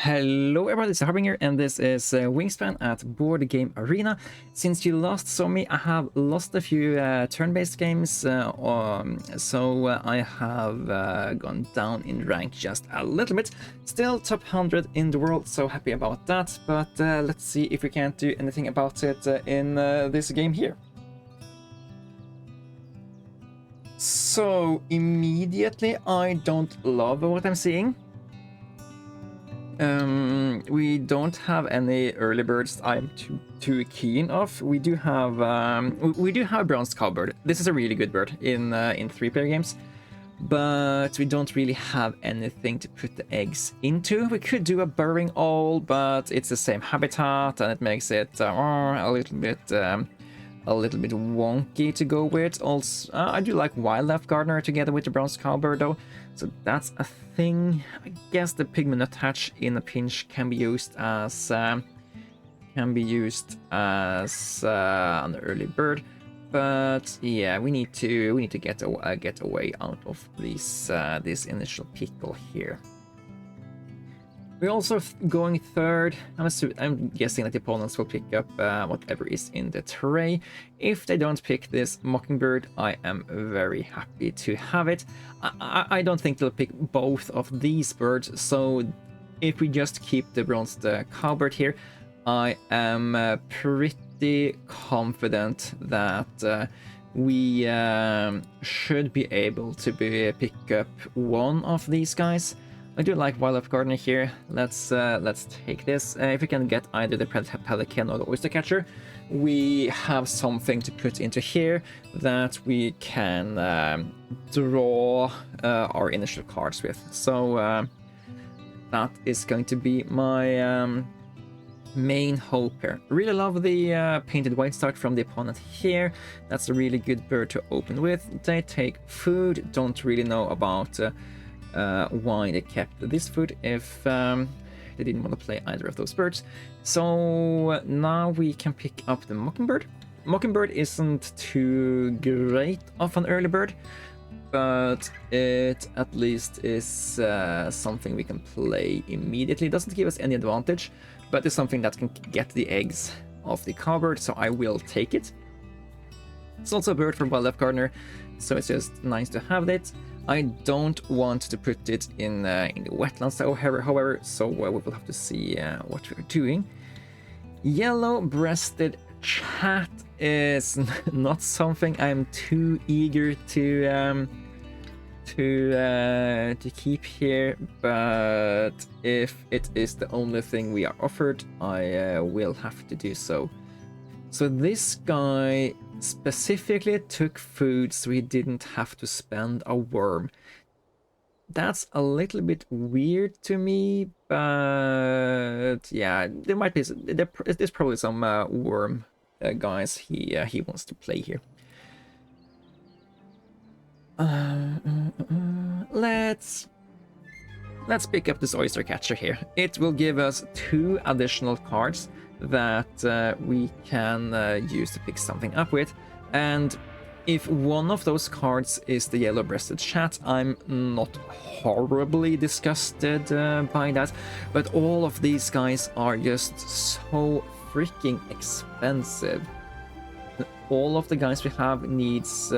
Hello everybody, this is Harbinger and this is Wingspan at Board Game Arena. Since you last saw me, I have lost a few turn-based games, so I have gone down in rank just a little bit. Still top 100 in the world, so happy about that, but let's see if we can't do anything about it in this game here. So immediately I don't love what I'm seeing. We don't have any early birds I'm too keen of. We do have a bronze cowbird. This is a really good bird in 3-player games, but we don't really have anything to put the eggs into. We could do a burrowing owl, but it's the same habitat and it makes it a little bit wonky to go with. Also, I do like wildlife gardener together with the bronze cowbird though, so that's a thing. I guess the pygmy nuthatch in a pinch can be used as an early bird, but yeah, we need to get a way out of this initial pickle here. We're also going third. I'm guessing that the opponents will pick up whatever is in the tray. If they don't pick this mockingbird, I am very happy to have it. I don't think they'll pick both of these birds, so if we just keep the bronzed cowbird here, I am pretty confident that we should be able to pick up one of these guys. I do like wildlife gardener here. Let's take this. If we can get either the pelican or the oyster catcher, we have something to put into here that we can draw our initial cards with. So that is going to be my main hope here. Really love the painted white start from the opponent here. That's a really good bird to open with. They take food. Don't really know about why they kept this food if they didn't want to play either of those birds. So now we can pick up the mockingbird. Mockingbird isn't too great of an early bird, but it at least is something we can play immediately. It doesn't give us any advantage, but it's something that can get the eggs of the cowbird, so I will take it. It's also a bird for wildlife gardener, so it's just nice to have it. I don't want to put it in the wetlands, however, so we will have to see what we're doing. Yellow-breasted chat is not something I'm too eager to keep here, but if it is the only thing we are offered, I will have to do so. So this guy specifically took food so he didn't have to spend a worm. That's a little bit weird to me, but yeah, there's probably some worm guys he wants to play here. Let's pick up this oyster catcher here. It will give us 2 additional cards that we can use to pick something up with, and if one of those cards is the yellow-breasted chat, I'm not horribly disgusted by that, but all of these guys are just so freaking expensive. All of the guys we have needs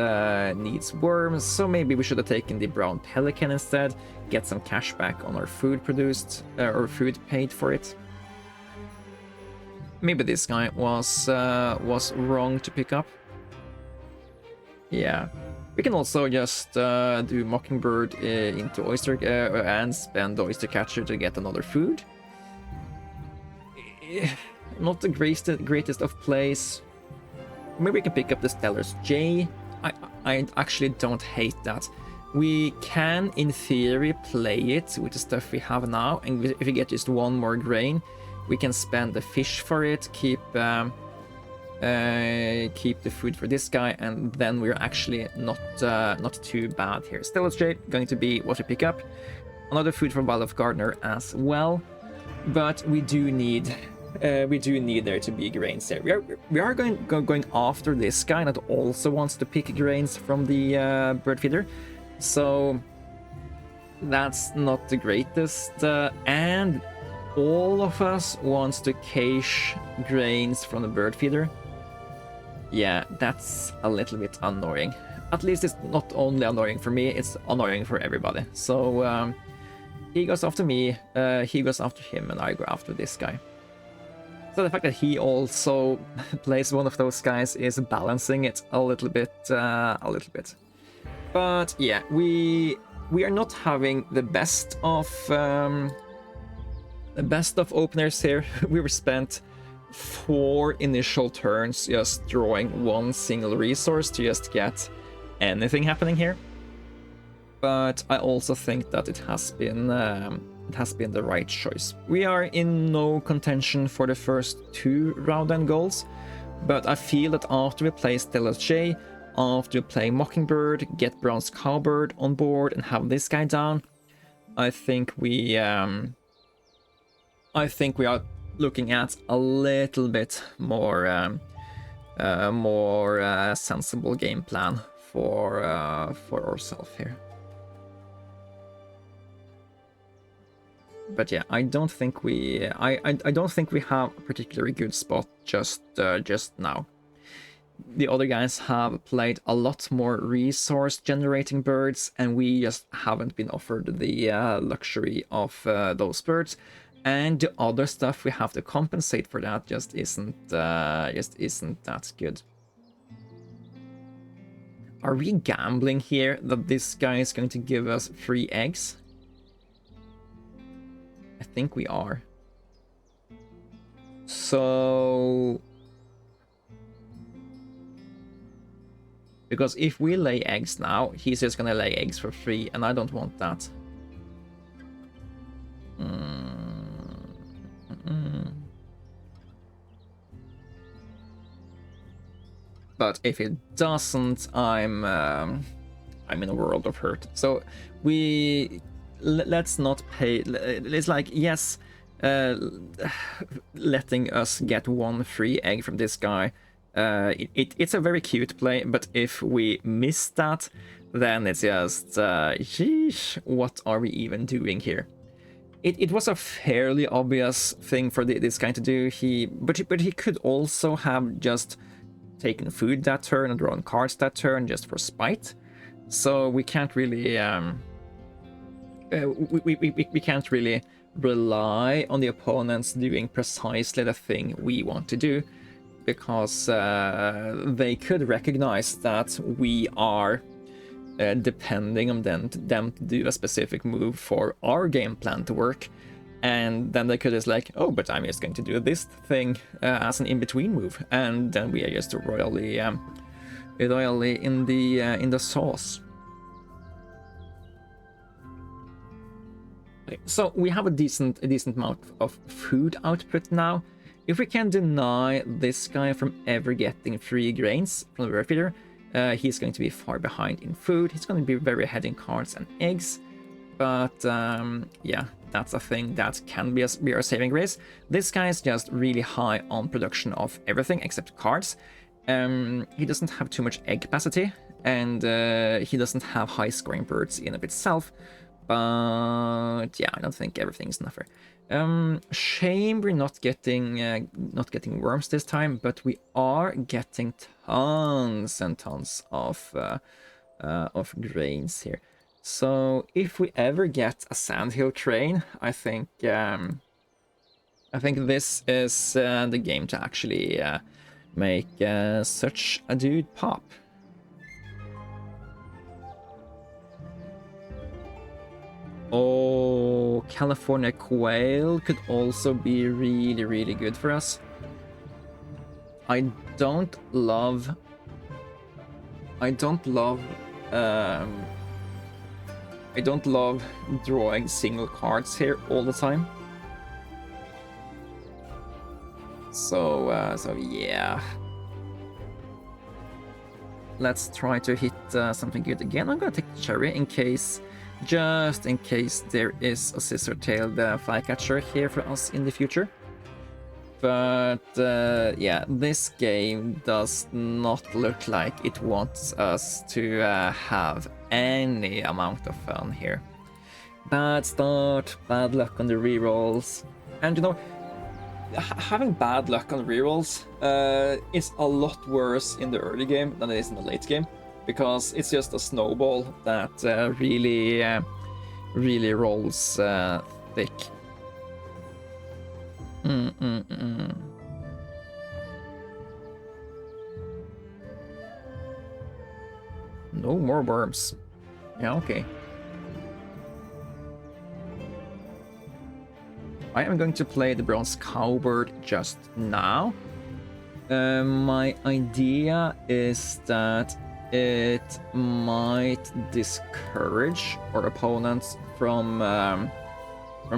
worms, so maybe we should have taken the brown pelican instead, get some cash back on our food produced or food paid for it. Maybe this guy was wrong to pick up. Yeah, we can also just do mockingbird into oyster and spend the oyster catcher to get another food. Not the greatest of plays. Maybe we can pick up the Stellar's J. I actually don't hate that. We can, in theory, play it with the stuff we have now, and if we get just one more grain, we can spend the fish for it, keep the food for this guy, and then we're actually not too bad here. Stellar's J going to be what we pick up. Another food for wildlife gardener as well, but we do need there to be grains there. We are going after this guy that also wants to pick grains from the bird feeder, so that's not the greatest. And all of us wants to cache grains from the bird feeder. Yeah, that's a little bit annoying. At least it's not only annoying for me, it's annoying for everybody. So he goes after me, he goes after him, and I go after this guy. So the fact that he also plays one of those guys is balancing it a little bit. But yeah, we are not having the best of openers here. We were spent 4 initial turns just drawing one single resource to just get anything happening here. But I also think that it has been the right choice. We are in no contention for the first 2 round end goals, but I feel that after we play Stellar J, after we play Mockingbird, get Bronze Cowbird on board and have this guy down, I think we are looking at a little bit more sensible game plan for ourselves here. But yeah, I don't think we have a particularly good spot just now. The other guys have played a lot more resource generating birds, and we just haven't been offered the luxury of those birds. And the other stuff we have to compensate for that just isn't that good. Are we gambling here that this guy is going to give us free eggs? I think we are. So, because if we lay eggs now, he's just gonna lay eggs for free, and I don't want that. But if it doesn't, I'm in a world of hurt. So let's not pay. It's like, yes, letting us get 1 free egg from this guy, it's a very cute play, but if we miss that, then it's just sheesh, what are we even doing here? It was a fairly obvious thing for this guy to do. But he could also have just taken food that turn and drawn cards that turn just for spite. So we can't really we can't really rely on the opponents doing precisely the thing we want to do, because they could recognize that we are depending on them to do a specific move for our game plan to work, and then they could just like, oh, but I'm just going to do this thing as an in-between move, and then we are just royally in the sauce. Okay, so we have a decent amount of food output now. If we can deny this guy from ever getting free grains from the bird feeder, he's going to be far behind in food. He's going to be very ahead in cards and eggs. But yeah, that's a thing that can be our saving grace. This guy is just really high on production of everything except cards. He doesn't have too much egg capacity, and he doesn't have high scoring birds in of itself. But yeah, I don't think everything's enough here. Shame we're not getting worms this time, but we are getting tons and tons of grains here. So if we ever get a sandhill train, I think this is the game to actually make such a dude pop. Oh, California quail could also be really, really good for us. I don't love drawing single cards here all the time. So yeah. Let's try to hit something good again. I'm gonna take the cherry just in case there is a scissor-tailed flycatcher here for us in the future. But yeah, this game does not look like it wants us to have any amount of fun here. Bad start, bad luck on the rerolls. And you know, having bad luck on rerolls is a lot worse in the early game than it is in the late game, because it's just a snowball that really rolls thick. No more worms. Yeah, okay. I am going to play the bronze cowbird just now. My idea is that it might discourage our opponents from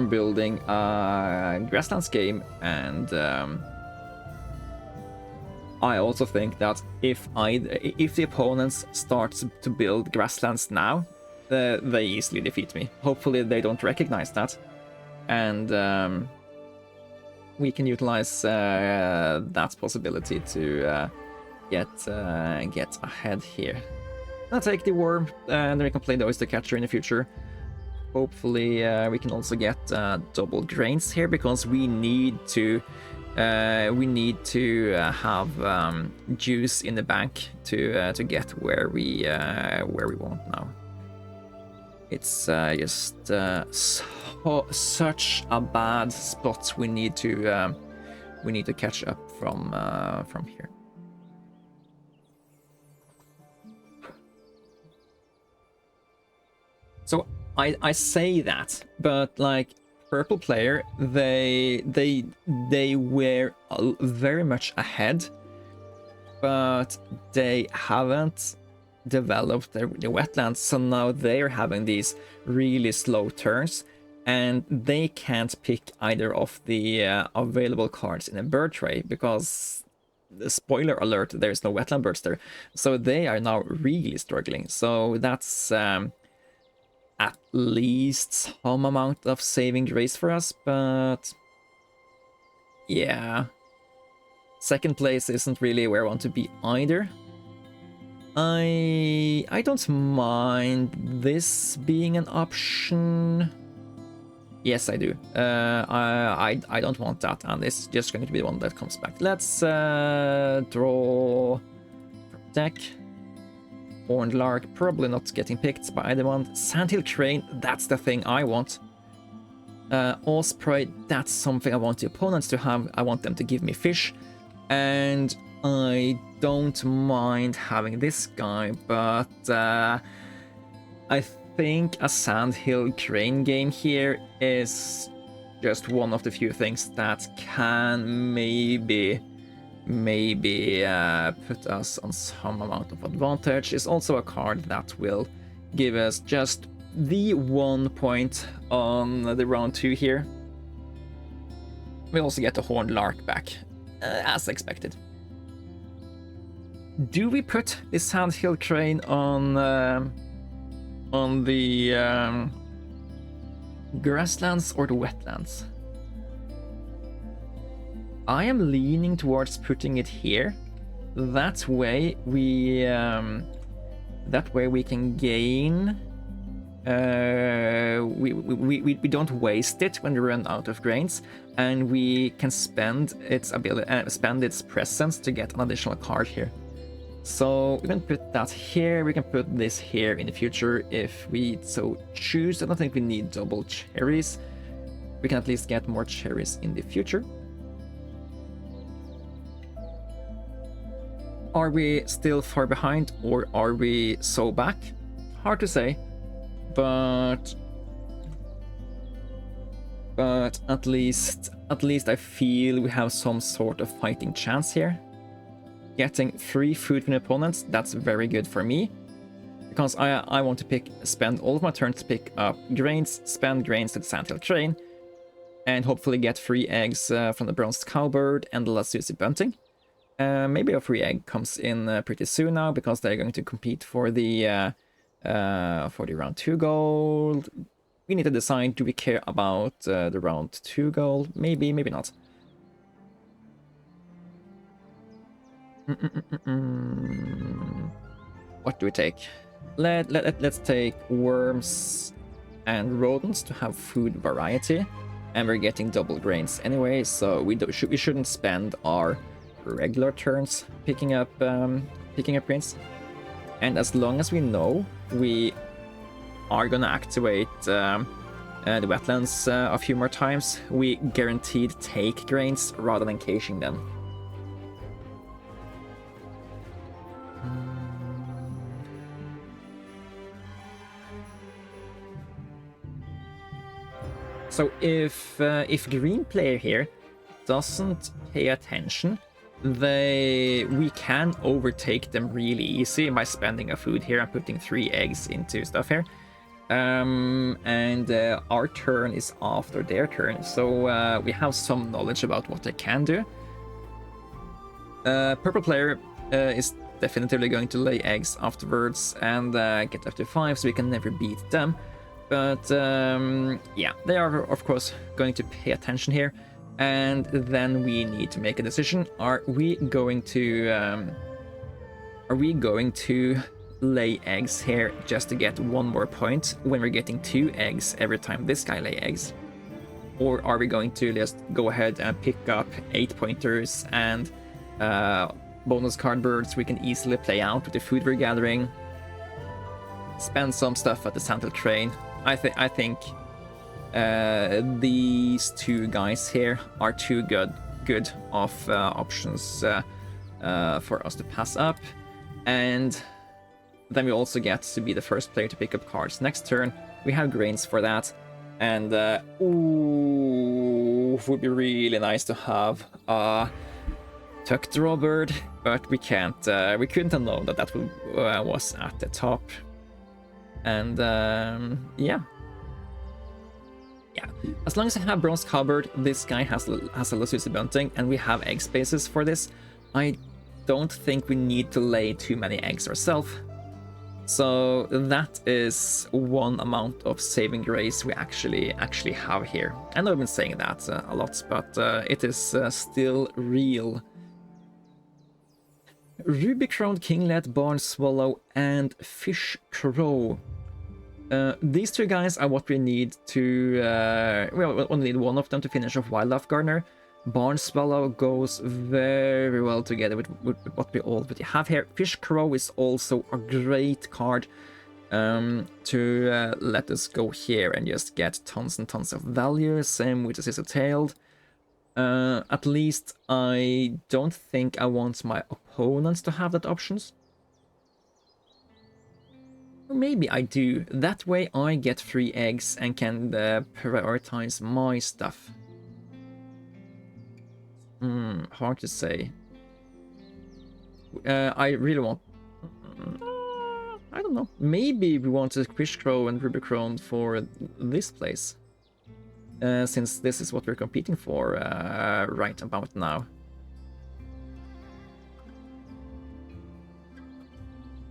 building a grasslands game, and I also think that if the opponents start to build grasslands now, they easily defeat me. Hopefully they don't recognize that, and we can utilize that possibility to get ahead here. I'll take the worm, and then we can play the oyster catcher in the future. Hopefully we can also get double grains here, because we need to have juice in the bank to get where we want now. It's just such a bad spot. We need to catch up from here. So I say that, but like purple player, they were very much ahead, but they haven't developed the wetlands, so now they're having these really slow turns, and they can't pick either of the available cards in a bird tray, because the spoiler alert, there's no wetland birds there, so they are now really struggling. So that's at least some amount of saving grace for us, but yeah, second place isn't really where I want to be either. I don't mind this being an option. Yes, I do. I don't want that, and it's just going to be the one that comes back. Let's draw from deck. Horned Lark, probably not getting picked by anyone. Sandhill Crane, that's the thing I want. Osprey, that's something I want the opponents to have. I want them to give me fish. And I don't mind having this guy, but I think a Sandhill Crane game here is just one of the few things that can maybe put us on some amount of advantage. Is also a card that will give us just the 1 point on the round 2 here. We also get the Horned Lark back, as expected. Do we put the Sandhill Crane on the grasslands or the wetlands? I am leaning towards putting it here. That way we can gain. We don't waste it when we run out of grains, and we can spend its ability, spend its presence to get an additional card here. So we can put that here. We can put this here in the future if we so choose. I don't think we need double cherries. We can at least get more cherries in the future. Are we still far behind, or are we so back? Hard to say, but at least I feel we have some sort of fighting chance here. Getting free food from opponents, that's very good for me, because I want to spend all of my turns to pick up grains, spend grains to the Sandhill Crane, and hopefully get free eggs from the Bronze Cowbird and the Lasusi Bunting. Maybe a free egg comes in pretty soon now, because they're going to compete for the round 2 goal. We need to decide, do we care about the round 2 goal? Maybe, maybe not. What do we take? Let's take worms and rodents to have food variety, and we're getting double grains anyway, so we shouldn't spend our regular turns picking up grains. And as long as we know we are gonna activate the wetlands a few more times, we guaranteed take grains rather than caching them. So if green player here doesn't pay attention, we can overtake them really easy by spending a food here and putting 3 eggs into stuff here. And our turn is after their turn, so we have some knowledge about what they can do. Purple player is definitively going to lay eggs afterwards and get up to 5, so we can never beat them. But yeah, they are of course going to pay attention here, and then we need to make a decision. Are we going to lay eggs here just to get 1 more point when we're getting 2 eggs every time this guy lay eggs? Or are we going to just go ahead and pick up 8 pointers and bonus card birds we can easily play out with the food we're gathering, spend some stuff at the central train? I think these 2 guys here are too good of options for us to pass up, and then we also get to be the first player to pick up cards next turn. We have grains for that, and ooh, would be really nice to have tucked draw bird, but we can't. We couldn't have known that was at the top. And yeah, as long as I have bronze cupboard, this guy has a Lasusi bunting, and we have egg spaces for this. I don't think we need to lay too many eggs ourselves. So that is 1 amount of saving grace we actually have here. I know I've been saying that a lot, but it is still real. Ruby-crowned kinglet, barn swallow, and fish crow. These 2 guys are what we need to... we only need 1 of them to finish off Wildlife Gardener. Barn swallow goes very well together with what we already have here. Fish crow is also a great card to let us go here and just get tons and tons of value. Same with the scissor-tailed. At least I don't think I want my opponents to have that options. Or maybe I do. That way I get 3 eggs and can prioritize my stuff. Hard to say. I really want... I don't know. Maybe we want a fish crow and ruby crown for this place. Since this is what we're competing for right about now.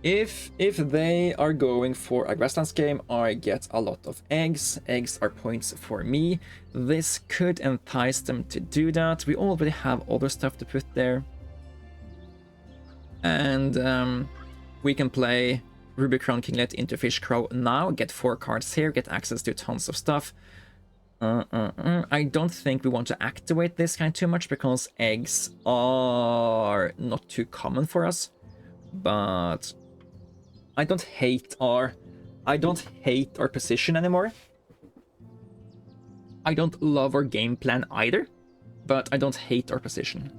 If they are going for a grasslands game, I get a lot of eggs. Eggs are points for me. This could entice them to do that. We already have other stuff to put there. And we can play Ruby Crown Kinglet into Fish Crow now, get 4 cards here, get access to tons of stuff. I don't think we want to activate this kind too much because eggs are not too common for us. But I don't hate our position anymore. I don't love our game plan either, but I don't hate our position.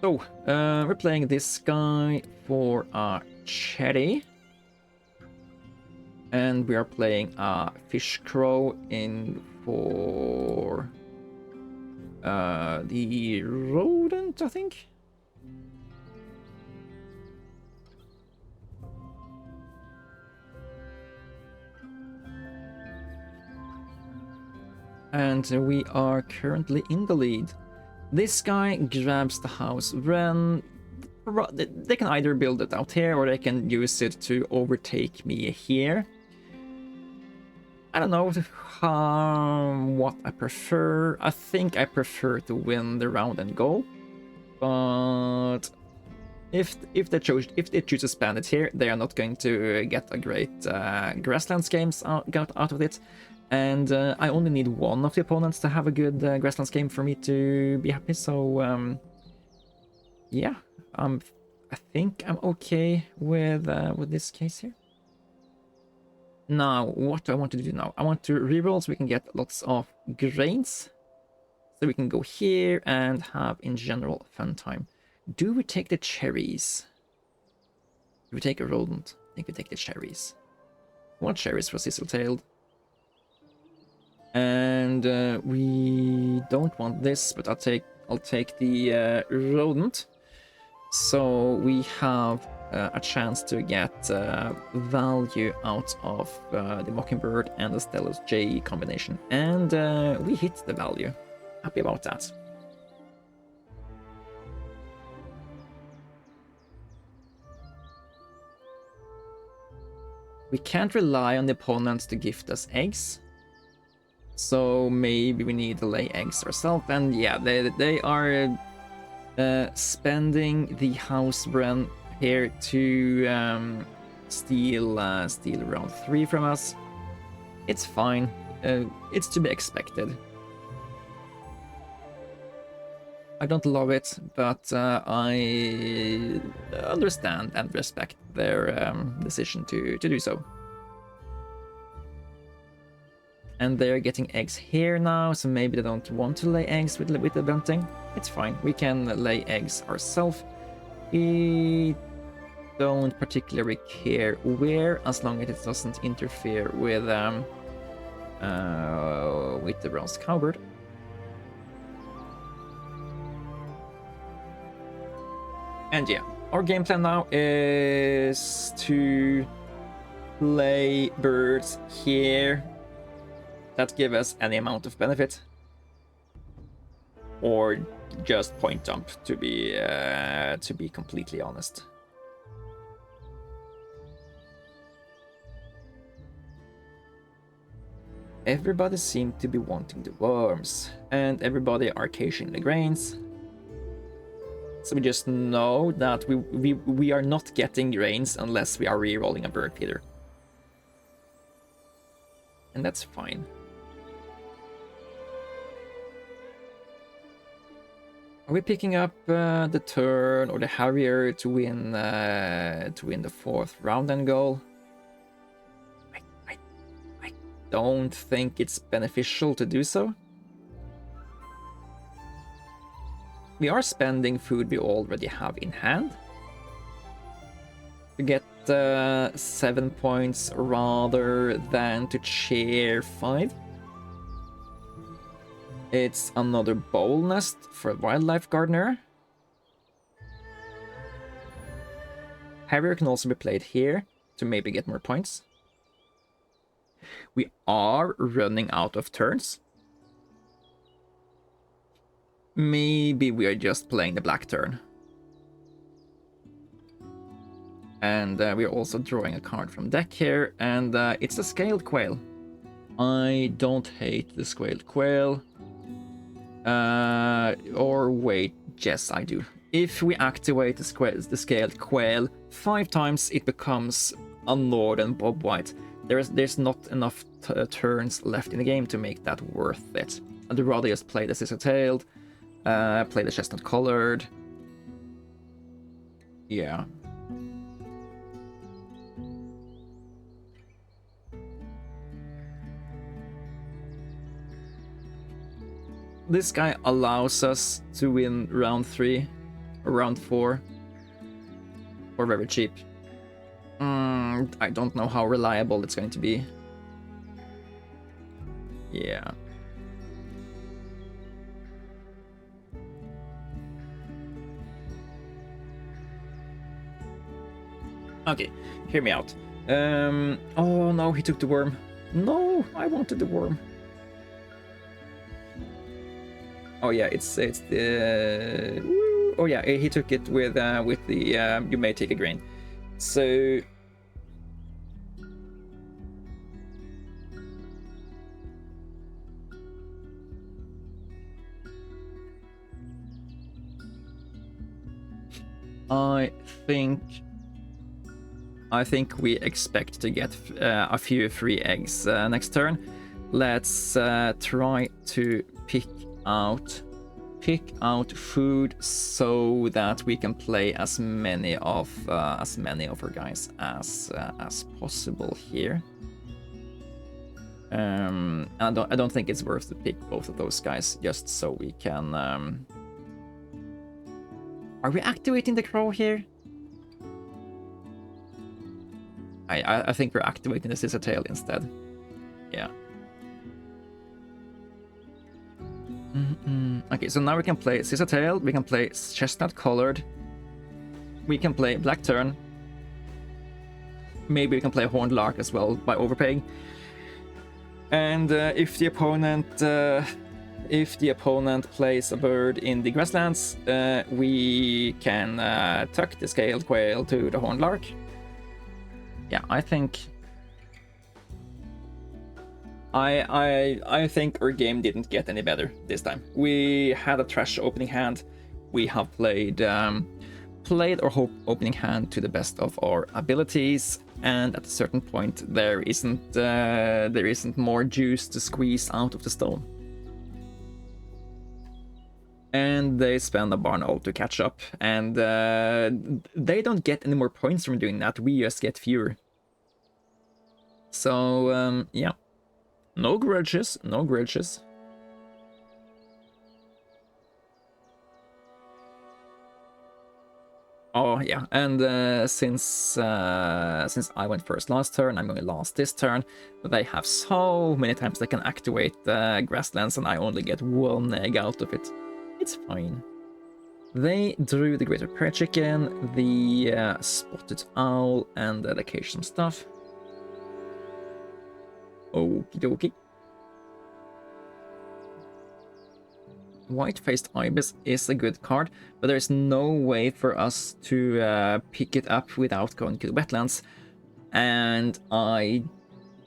So we're playing this guy for a cherry. And we are playing a fish crow in for the rodent, I think. And we are currently in the lead. This guy grabs the house wren. They can either build it out here or they can use it to overtake me here. I don't know what I prefer. I think I prefer to win the round and go. But if they choose to spend it here, they are not going to get a great grasslands games out of it. And I only need one of the opponents to have a good grasslands game for me to be happy. So yeah, I think I'm okay with this case here. Now, what do I want to do now? I want to reroll so we can get lots of grains. So we can go here and have, in general, fun time. Do we take the cherries? Do we take a rodent? I think we take the cherries. What cherries for Sizzletailed? And we don't want this, but I'll take the rodent. So we have a chance to get value out of the Mockingbird and the Stellus J combination. And we hit the value. Happy about that. We can't rely on the opponents to gift us eggs. So maybe we need to lay eggs ourselves. And yeah, they are spending the house bren here to steal round 3 from us. It's fine. It's to be expected. I don't love it, but I understand and respect their decision to do so. And they're getting eggs here now, so maybe they don't want to lay eggs with the bunting. It's fine, we can lay eggs ourselves. We don't particularly care where, as long as it doesn't interfere with the bronze cowbird. And yeah, our game plan now is to play birds here that give us any amount of benefit, or just point dump, to be completely honest. Everybody seemed to be wanting the worms, and everybody are caching the grains. So we just know that we are not getting grains unless we are re-rolling a bird feeder. And that's fine. Are we picking up the turn or the Harrier to win the 4th round and goal? I don't think it's beneficial to do so. We are spending food we already have in hand to get 7 points rather than to chair 5. It's another bowl nest for Wildlife Gardener. Harrier can also be played here to maybe get more points. We are running out of turns. Maybe we are just playing the black turn. And we are also drawing a card from deck here, and it's a scaled quail. I don't hate the scaled quail. Or wait, yes I do. If we activate the scaled quail 5 times, it becomes a northern bobwhite. There's not enough turns left in the game to make that worth it. I'd rather just play the scissor-tailed, play the chestnut-colored. Yeah. This guy allows us to win round 3 or round 4 for very cheap. I don't know how reliable it's going to be. Yeah. Okay, hear me out. Oh no, he took the worm. No, I wanted the worm. Oh yeah, it's the. Oh yeah, he took it with the you may take a grain. So. I think we expect to get a few free eggs next turn. Let's try to pick out food so that we can play as many of our guys as possible here. I don't think it's worth to pick both of those guys just so we can. Are we activating the crow here? I think we're activating the scissor tail instead. Yeah. Okay, so now we can play scissor tail, we can play chestnut colored, we can play black tern. Maybe we can play horned lark as well by overpaying. And if the opponent plays a bird in the grasslands, we can tuck the scaled quail to the horned lark. Yeah, I think our game didn't get any better this time. We had a trash opening hand. We have played our opening hand to the best of our abilities, and at a certain point there isn't more juice to squeeze out of the stone. And they spend a barn owl to catch up, and they don't get any more points from doing that. We just get fewer. So yeah, no grudges, no grudges. Oh yeah, and since I went first last turn, I'm going last this turn. But they have so many times they can activate grasslands, and I only get one egg out of it. It's fine. They drew the greater prairie chicken, the spotted owl, and the occasional stuff. Okie dokie. White-faced ibis is a good card, but there's no way for us to pick it up without going to the wetlands, and I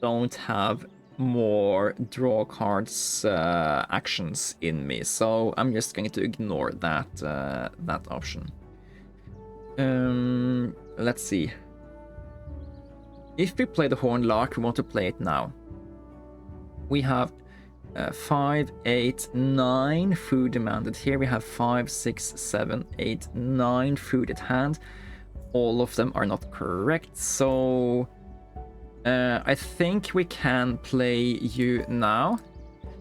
don't have more draw cards actions in me, so I'm just going to ignore that option. Let's see. If we play the horned lark, we want to play it now. We have 5, 8, 9 food demanded here. We have 5, 6, 7, 8, 9 food at hand. All of them are not correct, so I think we can play you now.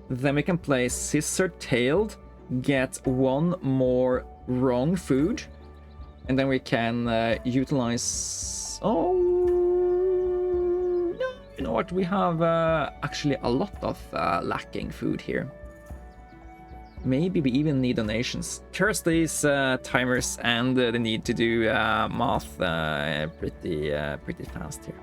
Then we can play scissor-tailed, get one more wrong food, and then we can utilize... Oh, no, you know what? We have actually a lot of lacking food here. Maybe we even need donations. Curse these timers and the need to do math pretty fast here.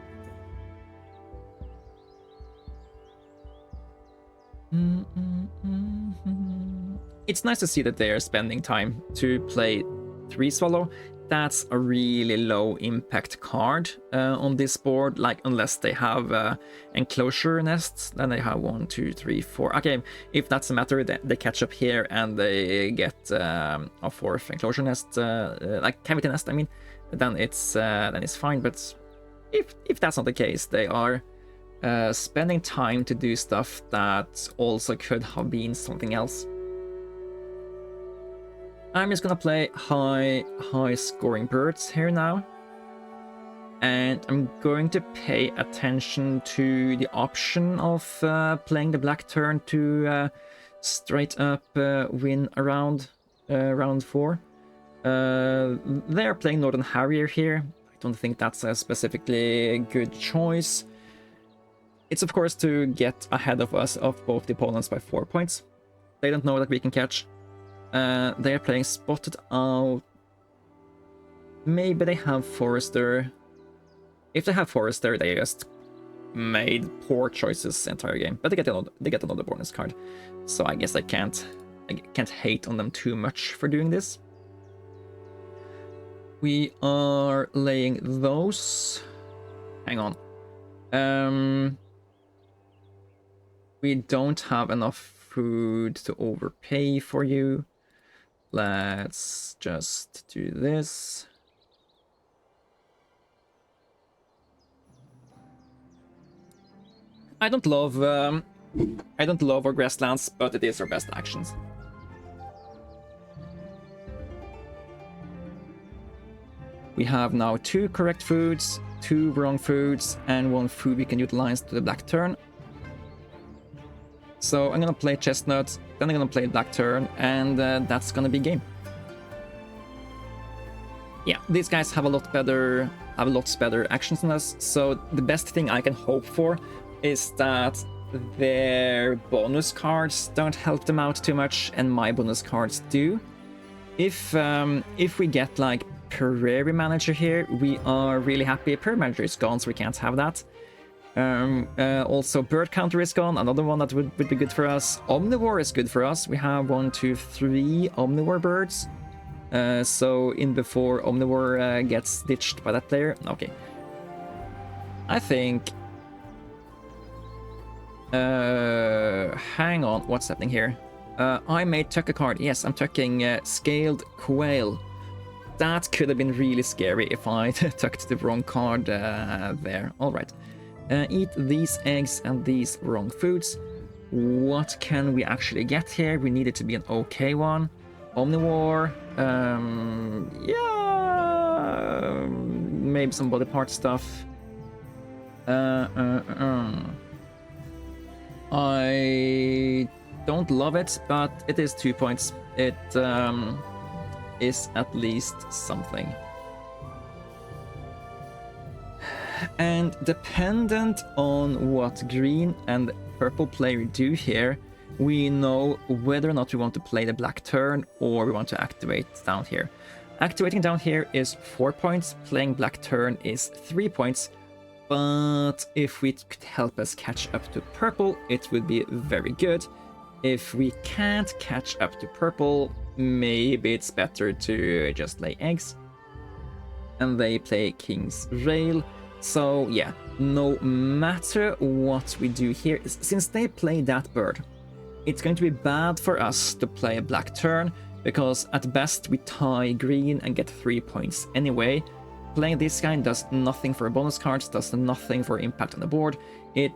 It's nice to see that they are spending time to play 3 swallow. That's a really low impact card on this board, like unless they have enclosure nests, then they have 1, 2, 3, 4. Okay, if that's the matter, they catch up here and they get a 4th enclosure nest, like cavity nest, I mean, then it's fine. But if that's not the case, they are spending time to do stuff that also could have been something else. I'm just gonna play high scoring birds here now, and I'm going to pay attention to the option of playing the black tern to straight up win around round 4. They're playing Northern Harrier here. I don't think that's a specifically good choice. It's of course to get ahead of us of both the opponents by 4 points. They don't know that we can catch. They are playing spotted owl. Maybe they have forester. If they have forester, they just made poor choices the entire game. But they get another bonus card, so I guess I can't hate on them too much for doing this. We are laying those. Hang on. We don't have enough food to overpay for you. Let's just do this. I don't love I don't love our grasslands, but it is our best actions. We have now 2 correct foods, 2 wrong foods, and 1 food we can utilize to the black turn. So I'm gonna play chestnut, then I'm gonna play black turn, and that's gonna be game. Yeah, these guys have a lot better actions than us, so the best thing I can hope for is that their bonus cards don't help them out too much, and my bonus cards do. If we get like Prairie Manager here, we are really happy. Prairie Manager is gone, so we can't have that. Also, Bird Counter is gone, another one that would be good for us. Omnivore is good for us. We have 1, 2, 3 Omnivore birds. So in before Omnivore gets ditched by that player. Okay. I think... hang on, what's happening here? I may tuck a card. Yes, I'm tucking Scaled Quail. That could have been really scary if I tucked the wrong card there. Alright. Eat these eggs and these wrong foods. What can we actually get here? We need it to be an okay one. Omnivore. Yeah. Maybe some body part stuff. I don't love it, but it is 2 points. It is at least something. And dependent on what green and purple player do here, we know whether or not we want to play the black turn or we want to activate down here. Activating down here is 4 points, playing black turn is 3 points, but if it could help us catch up to purple, it would be very good. If we can't catch up to purple, maybe it's better to just lay eggs. And they play King's Rail. So yeah, no matter what we do here, since they play that bird, it's going to be bad for us to play a black turn, because at best we tie green and get 3 points anyway. Playing this guy does nothing for bonus cards, does nothing for impact on the board. It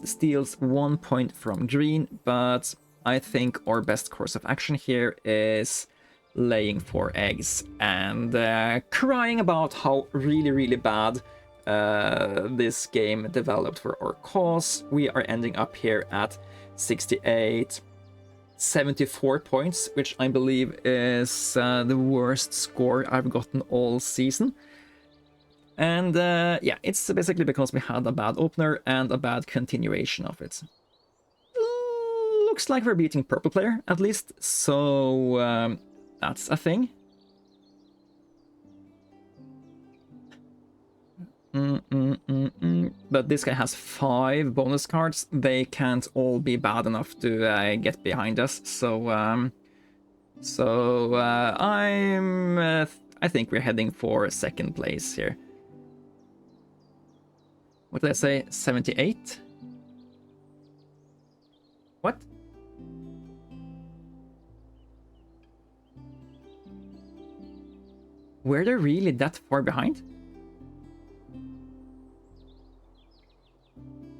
steals 1 point from green, but I think our best course of action here is laying 4 eggs and crying about how really bad this game developed for our cause. We are ending up here at 68, 74 points, which I believe is the worst score I've gotten all season. And yeah, it's basically because we had a bad opener and a bad continuation of it. Looks like we're beating purple player, at least, so that's a thing. But this guy has 5 bonus cards. They can't all be bad enough to get behind us, so I think we're heading for 2nd place here. What did I say? 78? What? Were they really that far behind?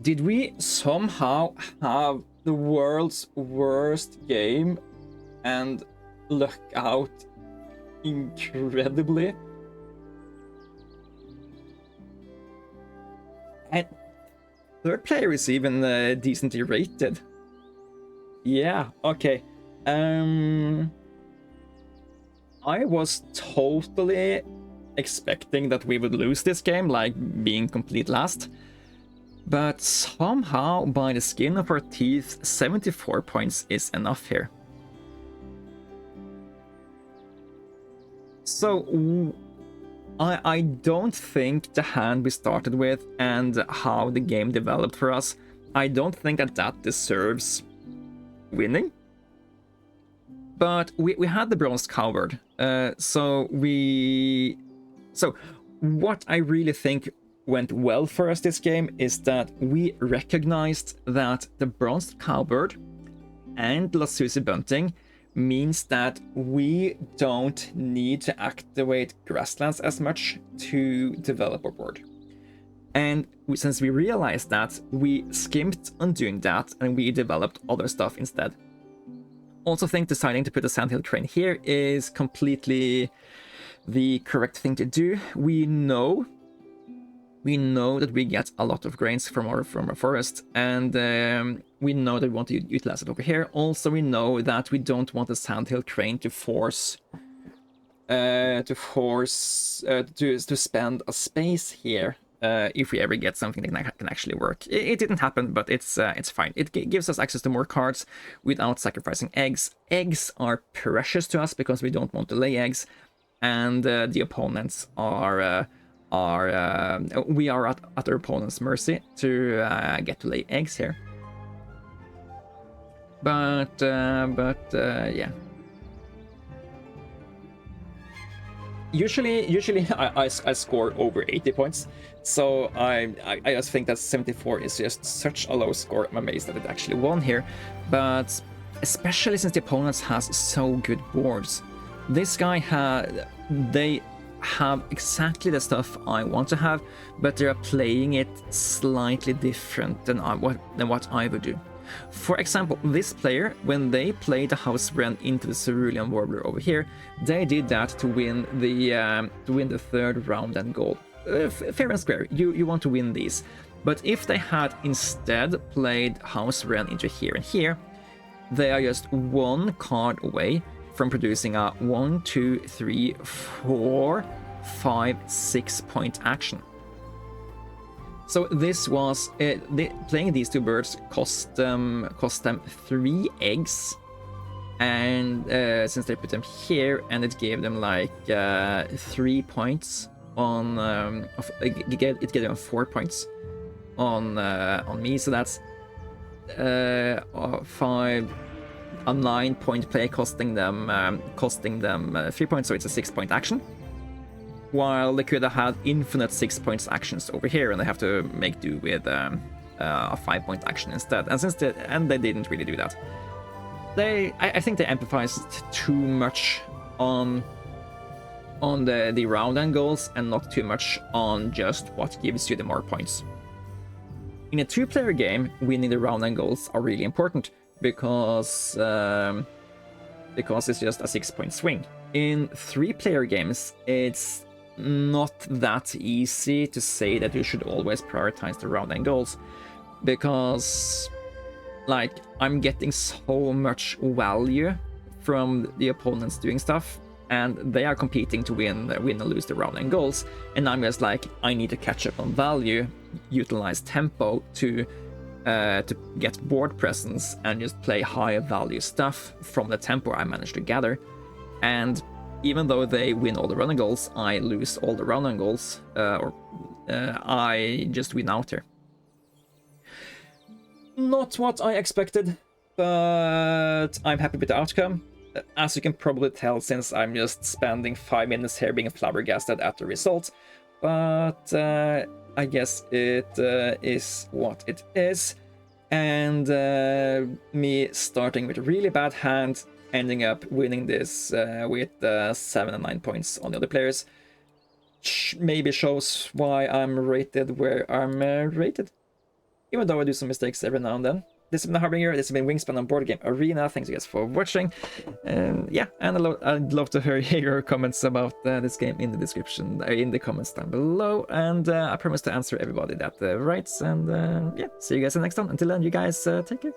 Did we somehow have the world's worst game and luck out incredibly? And 3rd player is even decently rated. Yeah, okay. I was totally expecting that we would lose this game, like being complete last. But somehow, by the skin of our teeth, 74 points is enough here. So, I don't think the hand we started with and how the game developed for us, I don't think that deserves winning. But we had the bronze cowbird, so what I really think went well for us this game is that we recognized that the bronze cowbird and Lasusi bunting means that we don't need to activate grasslands as much to develop our board. And since we realized that, we skimped on doing that and we developed other stuff instead. Also think deciding to put a sandhill crane here is completely the correct thing to do. We know that we get a lot of grains from our forest, and we know that we want to utilize it over here. Also, we know that we don't want the sandhill crane to spend a space here. If we ever get something that can actually work. It didn't happen, but it's fine. It gives us access to more cards without sacrificing eggs. Eggs are precious to us because we don't want to lay eggs, and the opponents are we are at our opponent's mercy to get to lay eggs here. But yeah. Usually I score over 80 points, so I just think that 74 is just such a low score. I'm amazed that it actually won here, but especially since the opponents has so good boards. This guy they have exactly the stuff I want to have, but they are playing it slightly different than what I would do. For example, this player, when they played the House Wren into the Cerulean Warbler over here, they did that to win the third round and goal. Fair and square, you want to win these. But if they had instead played House Wren into here and here, they are just one card away from producing a 1, 2, 3, 4, 5, 6 point action. So this was playing these two birds cost them 3 eggs, and since they put them here, and it gave them like 3 points on it gave them 4 points on me, so that's a 9-point play costing them 3 points, so it's a 6-point action. While they could have had infinite 6 points actions over here, and they have to make do with a 5-point action instead. And they didn't really do that. I think they emphasized too much on the round end goals and not too much on just what gives you the more points. In a 2-player game, winning the round end goals are really important because it's just a 6-point swing. In 3-player games, it's not that easy to say that you should always prioritize the round end goals, because like I'm getting so much value from the opponents doing stuff, and they are competing to win or lose the round end goals, and I'm just like, I need to catch up on value, utilize tempo to get board presence and just play high value stuff from the tempo I managed to gather. And even though they win all the running goals, I lose all the running goals, I just win out here. Not what I expected, but I'm happy with the outcome. As you can probably tell, since I'm just spending 5 minutes here being flabbergasted at the result, but I guess it is what it is. And me starting with a really bad hand, ending up winning this with 7 and 9 points on the other players, maybe shows why I'm rated where I'm rated. Even though I do some mistakes every now and then. This has been Harbinger, this has been Wingspan on Board Game Arena. Thanks you guys for watching. Yeah, and I'd love to hear your comments about this game in the description, in the comments down below. And I promise to answer everybody that writes. And yeah, see you guys in the next one. Until then, you guys take care.